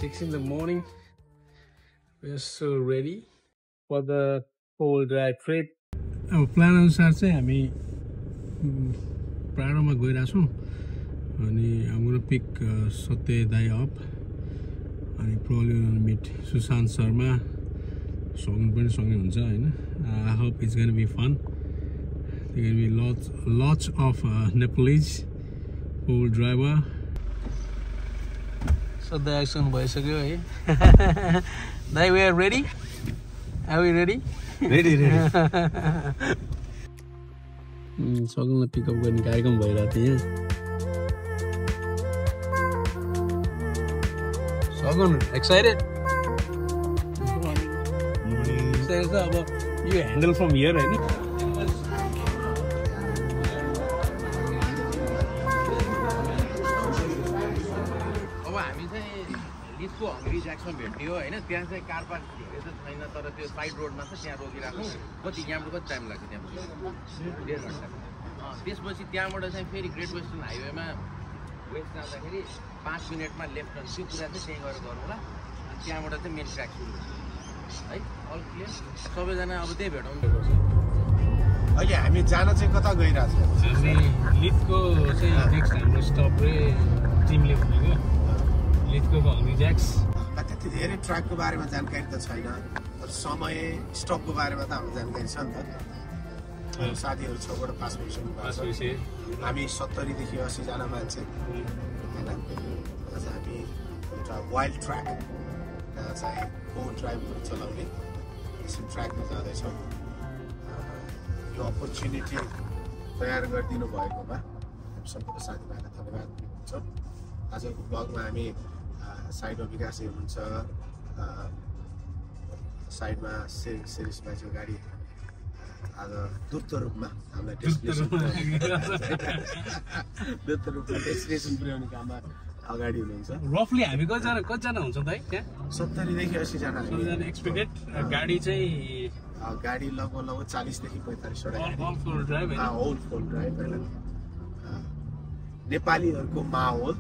6 in the morning. We're so ready for the whole drive trip. Our plan अनुसार चाहिँ हामी प्राडोमा गइरहेको छौँ अनि I'm gonna pick Satya Dai up अनि probably gonna meet Sushant Sharma. Song पनि सँगै हुन्छ हैन. I hope it's gonna be fun. There gonna be lots of Nepalese whole driver. So the action भइसक्यो है. Dai, we are ready. Are we ready? Ready. सगुनलाई pickup गर्ने कार्यक्रम भइरहेको थियो यहाँ. सगुन excited? Excited अब you handle from here हैन. लिथको हंग्री ज्याक्समा भेट्यो हैन त्यहाँ चाहिँ कार पार्क धेरै त छैन तर त्यो साइड रोडमा चाहिँ त्यहाँ रोकिराखौँ कति यहाँबाट कति टाइम लाग्छ त्यहाँ 1.5 घण्टा त्यसपछि त्यहाँबाट चाहिँ फेरि ग्रेट वेस्टर्न हाइवेमा वेस्ट जाँदाखेरि 5 मिनेटमा लेफ्ट टर्न त्यो कुरा चाहिँ त्यही गरेर गरौँला अनि त्यहाँबाट चाहिँ मेन ट्र्याक सुरु हुन्छ है अल क्लियर सबैजना अब त्यही भेटौँ अहिले हामी जान चाहिँ कता गइरहेको छौँ हामी लिथको चाहिँ नेक्स्ट हाम्रो स्टप रे टिमले भनेको लिथको हंग्री ज्याक्स त्यति धेरै ट्र्याकको बारेमा जानकारी त छैन तर समय स्टपको बारेमा त हाम्रो जानकारी छ नि त साथीहरू छबाट पास भइसक्यो हामी 70 देखि 80 जना मान्छे हैन हामी एउटा वाइल्ड ट्र्याक चाहिँ फोर ड्राइभहरू चलाउने यसो ट्र्याकमा जाँदैछौँ यो अपर्च्युनिटी तयार गरिदिनु भएकोमा सम्पूर्ण साथीभाइलाई धन्यवाद दिन्छौँ आजको ब्लगमा हामी साइडमा विकास हुनुहुन्छ साइडमा सिरिस भाइको गाडी आज द्रुत रूपमा हामीलाई डेस्टिनेसन पुर्याउने काममा अगाडि हुनुहुन्छ रफली हामी कतिजना हुन्छ त है त्यहाँ 70 देखि 80 जना एक्सपेक्टेड गाडी चाहिँ गाडी लगभग 40 देखि 45 वटा फुल ड्राइभ होल फुल ड्राइभ हैन नेपालीहरुको माहौल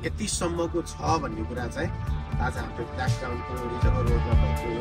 यतिसम्मको छ भन्ने कुरा चाहिँ आज हाम्रो ब्ल्याकटाउनको रिजर्भ रोडमा भएको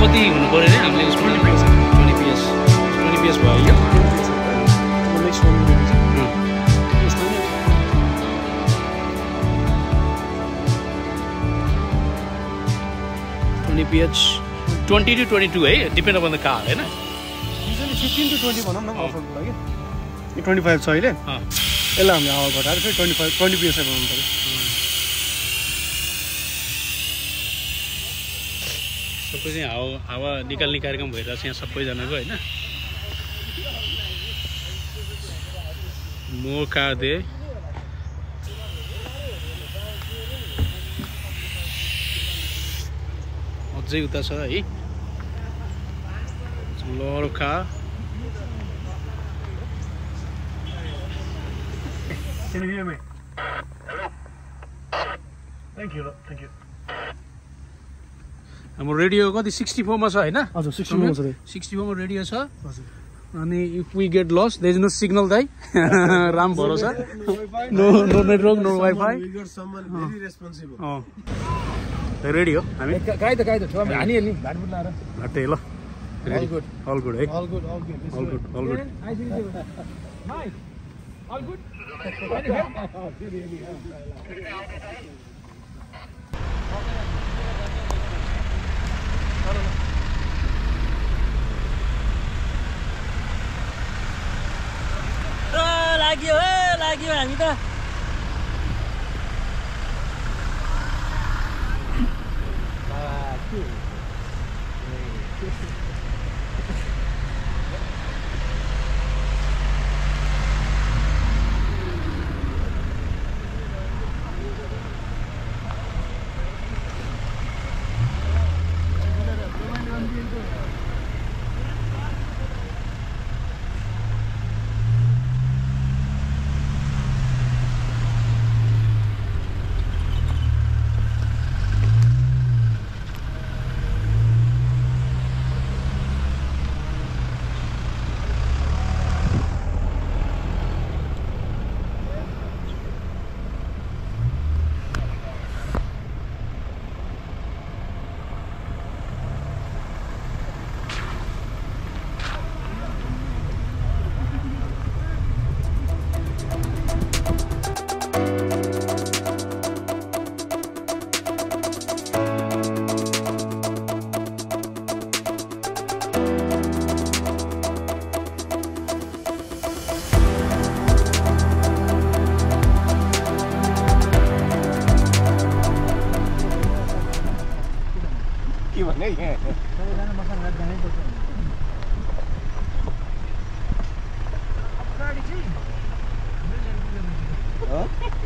कति हुनु पर्यो नि हामीले उसमा 20 PS भयो नेक्स्ट वन 20 PS 20 to 22 है डिपेन्ड अपन द कार हैन युजुअली 15 to 20 भनौँ न अफरको लागि यो 25 छ अहिले यसलाई हामीले हावा घटाएर फेरि 20 PS बनाउनु पर्यो सबै चाहिँ हावा निकाल्ने कार्यक्रम भइरहेको छ यहाँ सबैजनाको हैन मौका दे अझै उता छ है लरका Can you hear me? Hello. Thank you. हाम्रो रेडियो कति 64 मा छ हैन हजुर 64 मा छ 64 मा रेडियो छ हजुर अनि if we get lost there is no signal दाइ राम भरोसा no network no wifi ready हो हामी गाई त हानिहाल्ने भाटबुट लाएर घट्टै ल All good. All good, eh? All good. All good, all good. I think Mike, all good? लाग्यो हामी त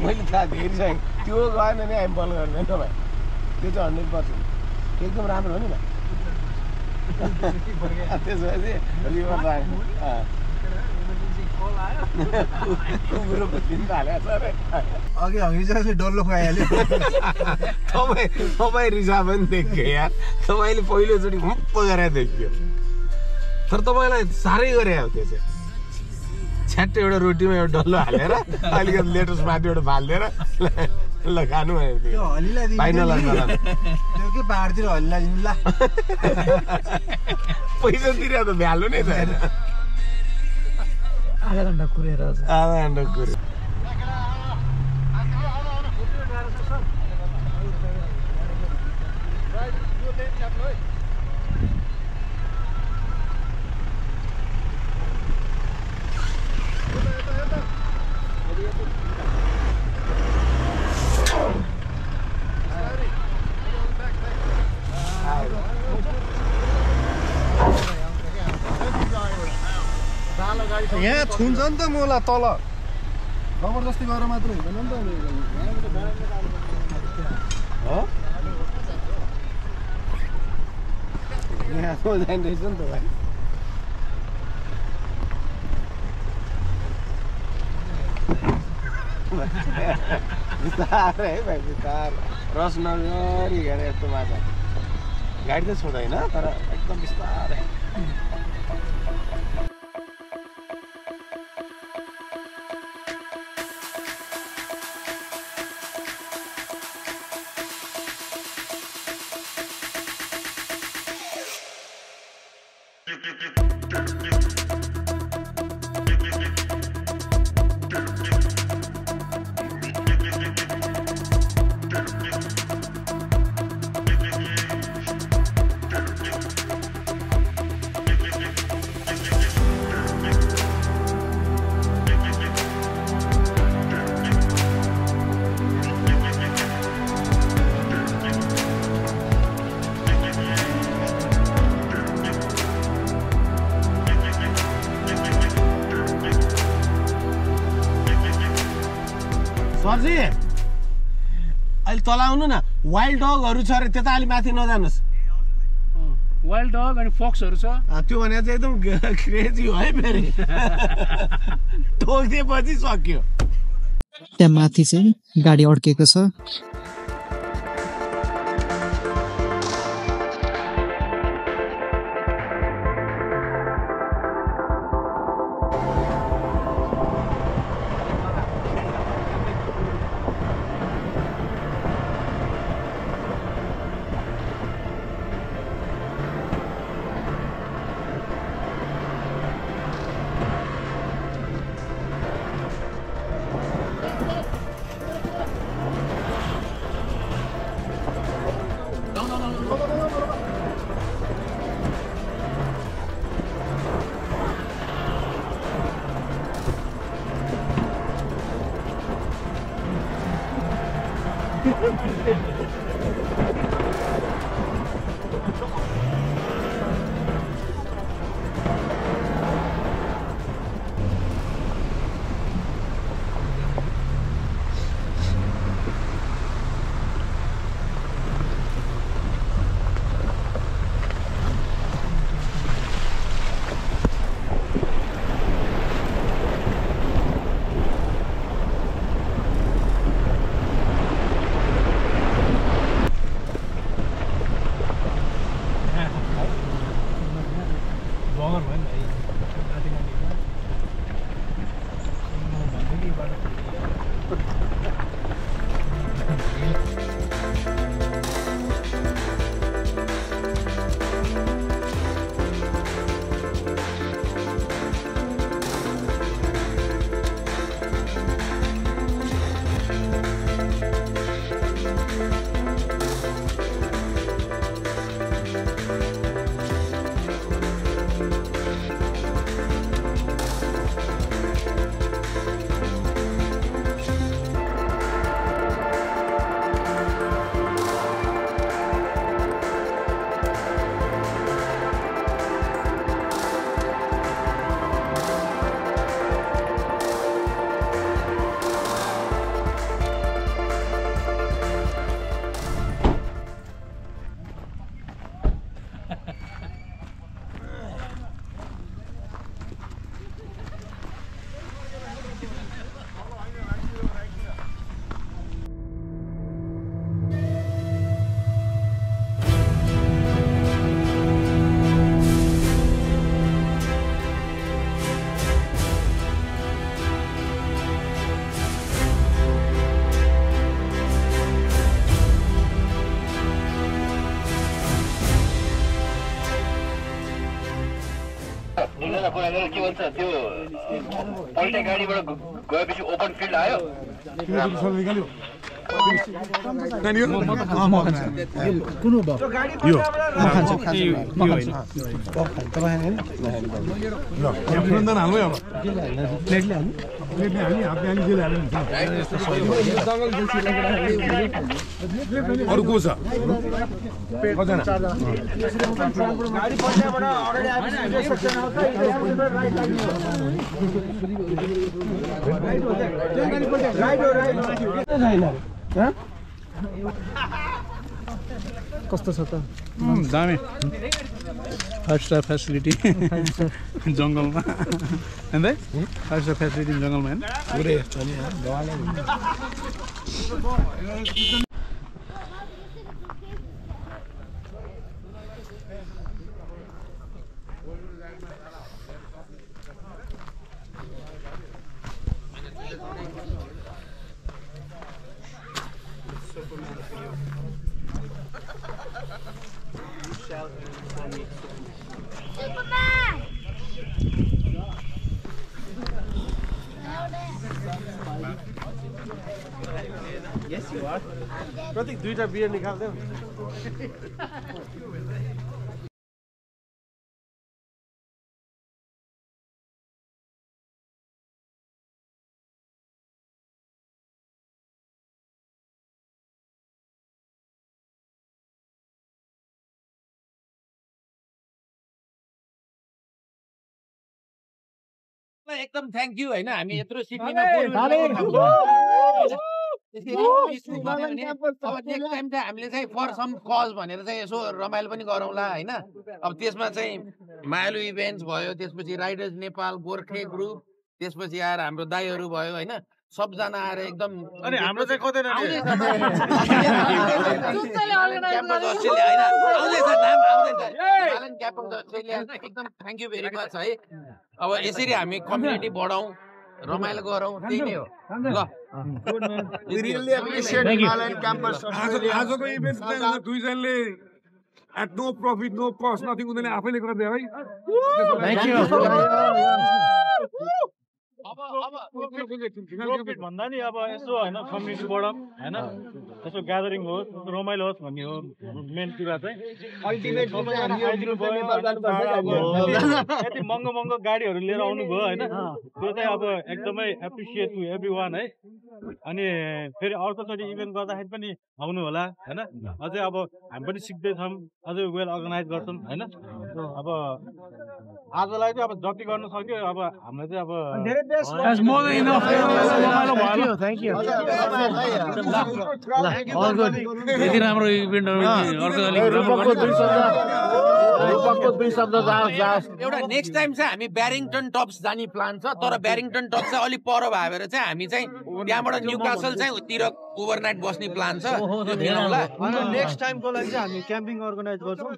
मैले थाहा हेरिसकेँ त्यो गएन नि हामी बल गर्दैन भाइ त्यो चाहिँ 100% एकदम राम्रो हो नि भाइ त्यसपछि रिभर अघि चाहिँ डल्लो खुवाइहाल्यो तपाईँ रिजार्भ पनि देख्यो यार तपाईँले पहिलोचोटि हुप्प गरेर देखियो तर तपाईँलाई साह्रै गरे हो त्यो चाहिँ छ्याट्टै एउटा रोटीमा एउटा डल्लो हालेर अलिकति लेटस माथि एउटा फालिदिएर ल खानु पाहाडतिर हल्ला दिनु ल पैसा तिरेर त भ्यालु नै छैन आधा घन्टा कुरेर यहाँ छुन्छ नि त मोला तल जबरजस्ती गरेर मात्र हुँदैन नि त यहाँ जाँदैछ नि त भाइ बिस्तारै है भाइ बिस्तारै रस नगरी हेरेर यस्तो माछा गाडी त छुँदैन तर एकदम बिस्तारै सरजी अहिले तल आउनु न वाइल्ड डगहरू छ अरे त्यता अलि माथि नजानुहोस् वाइल्ड डग अनि फक्सहरू छ त्यो भने चाहिँ एकदम क्रेजी हो है फेरि ठोकिदिएपछि सक्यो त्यहाँ माथि चाहिँ गाडी अड्केको छ के भन्छ त्यो पल्टे गाडीबाट गएपछि ओपन फिल्ड आयो अरू को छ कस्तो छ त दामी 5 स्टार फेसिलिटी जंगलमा हैन 5 स्टार फेसिलिटी जंगलमा हैन पुरै छ नि Yes, you are. प्रतीक दुईटा बियर निकाल्दै एकदम थ्यांक यू हैन हामी यत्रो सिडनीमा अब नेक्स्ट टाइम चाहिँ हामीले चाहिँ फर सम कज भनेर चाहिँ यसो रमाइलो पनि गरौँला हैन अब त्यसमा चाहिँ मायालु इभेन्ट्स भयो त्यसपछि राइडर्स नेपाल गोर्खे ग्रुप त्यसपछि आएर हाम्रो दाइहरू भयो हैन सबजना आएर एकदम अनि हाम्रो चाहिँ कतै एकदम थ्यांक यू भेरी मच है अब यसरी हामी कम्युनिटी बढाउँ रमाइलो गरौँ त्यही नै हो ल आजको इभेन्ट चाहिँ दुईजनाले at no profit no cost nothing उनीहरूले आफैले गरिदियो है अब प्रफिट भन्दा नि अब यसो होइन कम्युनिटीबाट होइन यसो ग्यादरिङ होस् रमाइलो होस् भन्ने हो मेन कुरा चाहिँ यति महँगो गाडीहरू लिएर आउनुभयो होइन त्यो चाहिँ अब एकदमै एप्रिसिएट टु एभ्री वान है अनि फेरि अर्कोचोटि इभेन्ट गर्दाखेरि पनि आउनु होला होइन अझै अब हामी पनि सिक्दैछौँ अझै वेल अर्गनाइज गर्छौँ होइन अब आजलाई चाहिँ अब जति गर्न सक्यो अब हामीलाई चाहिँ अब यति राम्रो इभेन्टहरू एउटा नेक्स्ट टाइम चाहिँ हामी ब्यारिङटन टप्स जाने प्लान छ तर ब्यारिङटन टप चाहिँ अलिक पर भएर चाहिँ हामी चाहिँ त्यहाँबाट न्युकासल चाहिँ तिर ओभरनाइट बस्ने प्लान छ नेक्स्ट टाइमको लागि चाहिँ हामी क्याम्पिङ अर्गनाइज गर्छौँ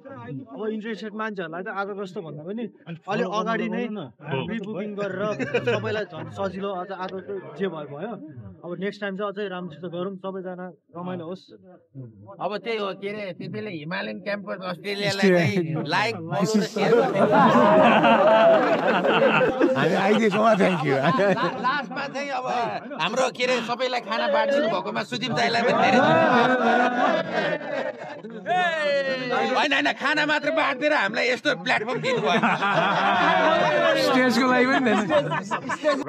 अब इन्ट्रेस्टेड मान्छेहरूलाई चाहिँ आज जस्तो भन्दा पनि अलिक अगाडि नै प्रि बुकिङ गरेर सबैलाई झन् सजिलो अझ आज जे भयो अब नेक्स्ट टाइम चाहिँ अझै राम्रोसित गरौँ सबैजना रमाइलो होस् अब त्यही हो के अरे त्यसैले हिमालयन क्याम्पस अस्ट्रेलियालाई चाहिँ लाइक लास्टमा चाहिँ अब हाम्रो के अरे सबैलाई खाना बाँडिदिनु भएकोमा सुदीप दाइलाई पनि धेरै होइन खाना मात्र बाँडिदिएर हामीलाई यस्तो प्लेटफर्म दिनुभयो स्टेजको लागि पनि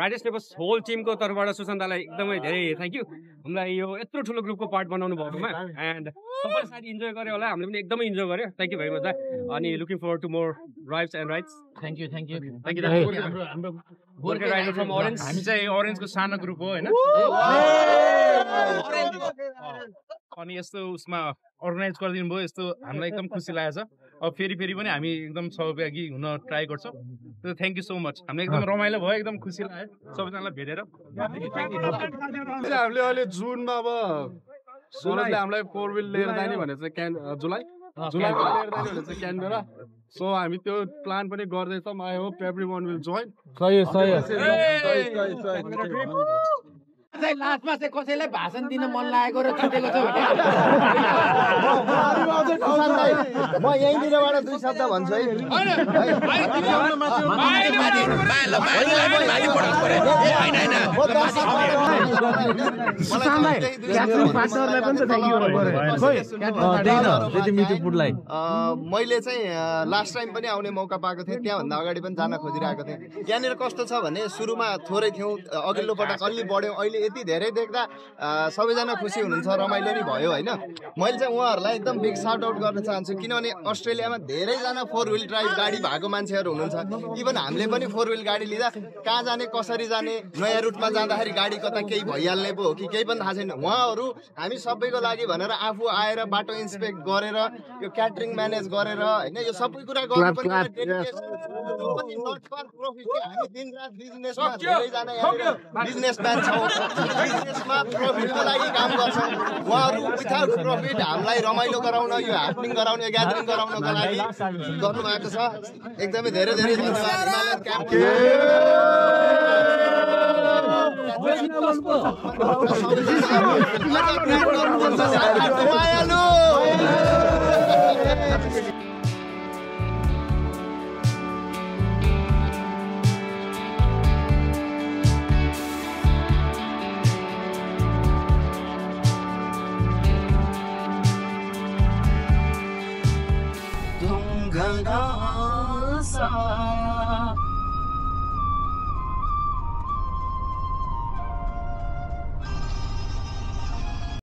राइडर्स टेबल्स होल टिमको तर्फबाट सुशान्तलाई एकदमै धेरै थ्याङ्क यू हामीलाई यो यत्रो ठुलो ग्रुपको पार्ट बनाउनु भएकोमा एन्ड सबैले सायद इन्जोय गर्यो होला हामीले पनि एकदमै इन्जोय गर्यो थ्याङ्क यू भेरी मच अनि looking forward to more drives and rides thank you हाम्रो गोर्खे राइडर फ्रम ओरेन्ज हामी चाहिँ ओरेन्जको सानो ग्रुप हो होइन अनि यस्तो उसमा अर्गनाइज गरिदिनु भयो यस्तो हामीलाई एकदम खुसी लागेको छ अब फेरि पनि हामी एकदम सहभागी हुन ट्राई गर्छौँ थ्याङ्क यू सो मच हामीलाई एकदम रमाइलो भयो एकदम खुसी लाग्यो सबैजनालाई भेटेर हामीले अहिले जुनमा अब सुरजले हामीलाई 4 व्हिल लिएर जाने भनेर चाहिँ जुलाईमा लिएर जाने भनेर चाहिँ क्यानबेरा सो हामी त्यो प्लान पनि गर्दैछौँ I hope everyone will join लास्टमा चाहिँ कसैलाई भाषण दिन मन लागेको र छुटेको छ भने म यहीँनिरबाट 2 शब्द भन्छु है मैले चाहिँ लास्ट टाइम पनि आउने मौका पाएको थिएँ त्यहाँभन्दा अगाडि पनि जान खोजिरहेको थिएँ त्यहाँनिर कस्तो छ भने सुरुमा थोरै थियौँ अघिल्लो पटक अलि बढ्यौँ अहिले यति धेरै देख्दा सबैजना खुसी हुनुहुन्छ रमाइलो नि भयो होइन मैले चाहिँ उहाँहरूलाई एकदम बिग साउट आउट गर्न चाहन्छु किनभने अस्ट्रेलियामा धेरैजना 4 व्हिल ड्राइभ गाडी भएको मान्छेहरू हुनुहुन्छ इभन हामीले पनि 4 व्हिल गाडी लिँदा कहाँ जाने कसरी जाने नयाँ रुटमा जाँदाखेरि गाडी कता केही भइहाल्ने पो हो कि केही पनि थाहा छैन उहाँहरू हामी सबैको लागि भनेर आफू आएर बाटो इन्सपेक्ट गरेर यो क्याटरिङ म्यानेज गरेर होइन यो सबै कुरा बिजनेसम्यान छौँ बिजनेसमा प्रफिटको लागि काम गर्छौँ उहाँहरू विथआउट प्रफिट हामीलाई रमाइलो गराउन यो ह्यापनिङ गराउन यो ग्यादरिङ गराउनको लागि गर्नुभएको छ एकदमै धेरै धेरै धन्यवाद